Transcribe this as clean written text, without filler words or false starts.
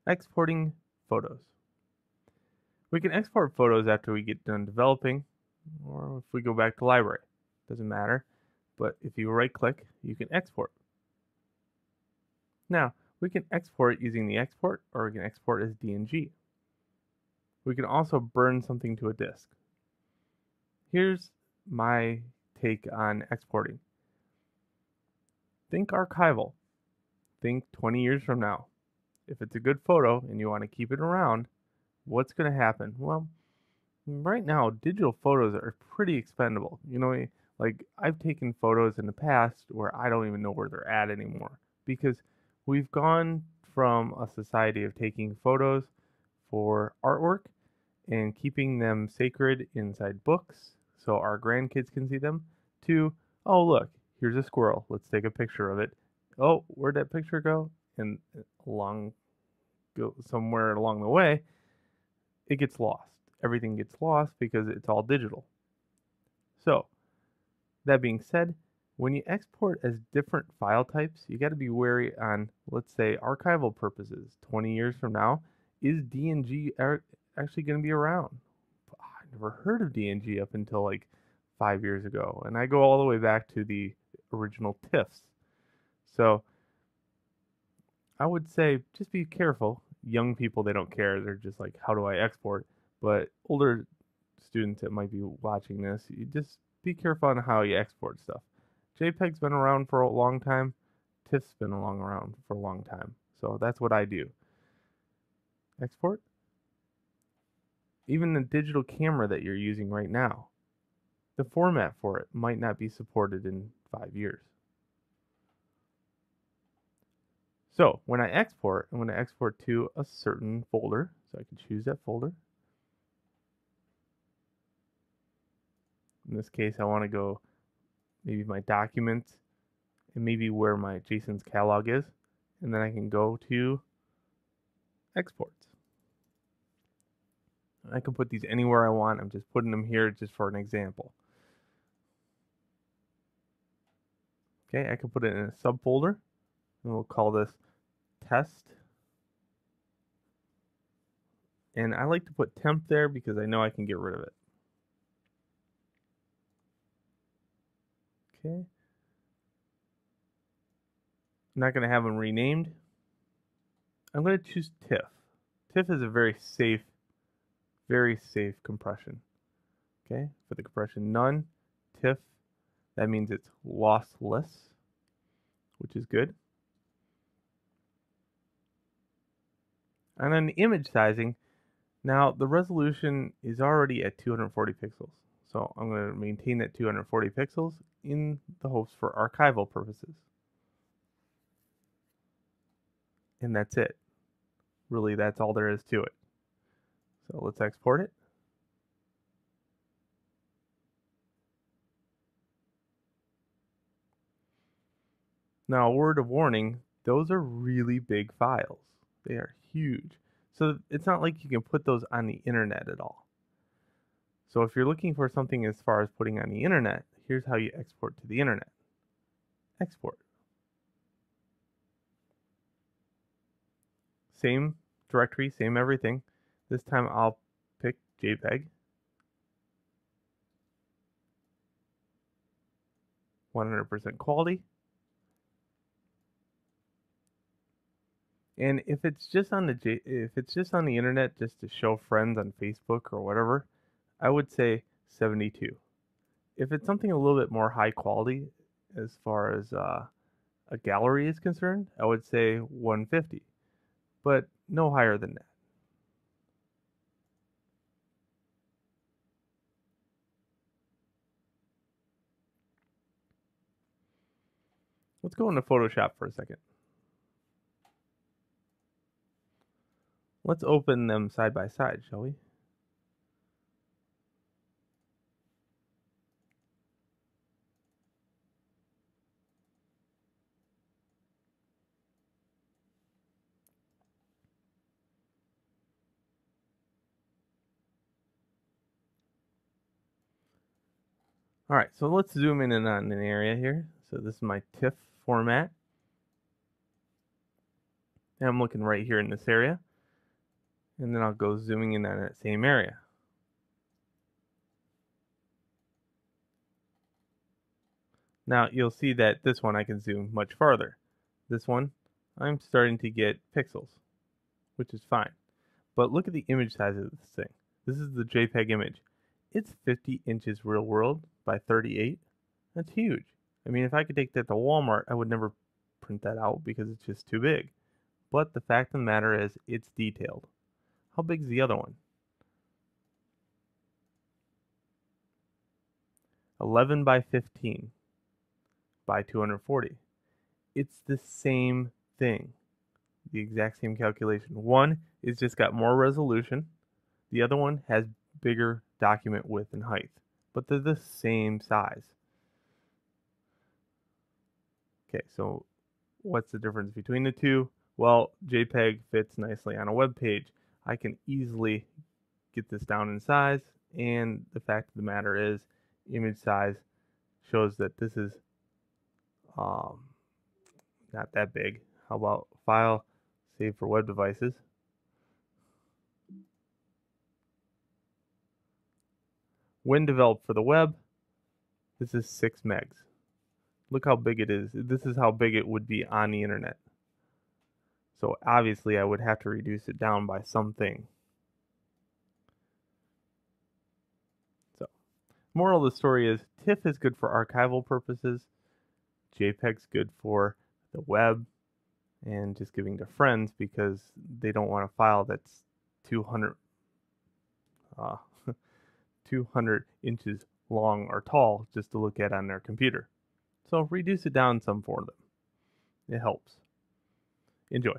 Exporting photos. We can export photos after we get done developing, or if we go back to library. Doesn't matter, but if you right click, you can export. Now, we can export using the export, or we can export as DNG. We can also burn something to a disk. Here's my take on exporting. Think archival. Think 20 years from now. If it's a good photo and you want to keep it around, what's going to happen? Well, right now, digital photos are pretty expendable. Like I've taken photos in the past where I don't even know where they're at anymore because we've gone from a society of taking photos for artwork and keeping them sacred inside books so our grandkids can see them to, oh, look, here's a squirrel. Let's take a picture of it. Oh, where'd that picture go? And somewhere along the way, it gets lost. Everything gets lost because it's all digital. So, that being said, when you export as different file types, you got to be wary on, let's say, archival purposes. 20 years from now, is DNG actually going to be around? I never heard of DNG up until like 5 years ago, and I go all the way back to the original TIFFs. So I would say just be careful. Young people, they don't care. They're just like, how do I export? But older students that might be watching this, you just be careful on how you export stuff. JPEG's been around for a long time. TIFF's been around for a long time. So that's what I do. Export. Even the digital camera that you're using right now, the format for it might not be supported in 5 years. So when I export, I'm going to export to a certain folder. So I can choose that folder. In this case, I want to go maybe my documents and maybe where my JSON's catalog is. And then I can go to exports. I can put these anywhere I want. I'm just putting them here just for an example. Okay, I can put it in a subfolder. And we'll call this test. And I like to put temp there because I know I can get rid of it. Okay. I'm not going to have them renamed. I'm going to choose TIFF. TIFF is a very safe compression. Okay, for the compression none, TIFF, that means it's lossless, which is good. And then the image sizing, now the resolution is already at 240 pixels. So I'm going to maintain that 240 pixels in the hopes for archival purposes. And that's it. Really, that's all there is to it. So let's export it. Now, a word of warning, those are really big files. They are huge. So it's not like you can put those on the internet at all. So if you're looking for something as far as putting on the internet, here's how you export to the internet. Export. Same directory, same everything. This time I'll pick JPEG. 100% quality. And if it's just on the internet just to show friends on Facebook or whatever, I would say 72. If it's something a little bit more high quality as far as a gallery is concerned, I would say 150, but no higher than that. Let's go into Photoshop for a second. Let's open them side by side, shall we? All right, so let's zoom in on an area here. So this is my TIFF format. And I'm looking right here in this area. And then I'll go zooming in on that same area. Now you'll see that this one I can zoom much farther. This one, I'm starting to get pixels, which is fine. But look at the image size of this thing. This is the JPEG image. It's 50 inches real world by 38. That's huge. I mean, if I could take that to Walmart, I would never print that out because it's just too big. But the fact of the matter is, it's detailed. How big is the other one? 11 by 15 by 240. It's the same thing. The exact same calculation. One is just got more resolution. The other one has bigger document width and height. But they're the same size. Okay, so what's the difference between the two? Well, JPEG fits nicely on a web page. I can easily get this down in size, and the fact of the matter is, image size shows that this is not that big. How about file, save for web devices? When developed for the web, this is 6 megs. Look how big it is. This is how big it would be on the internet. So obviously I would have to reduce it down by something. So, moral of the story is TIFF is good for archival purposes. JPEG's good for the web and just giving to friends because they don't want a file that's 200 200 inches long or tall just to look at on their computer. So reduce it down some for them. It helps. Enjoy.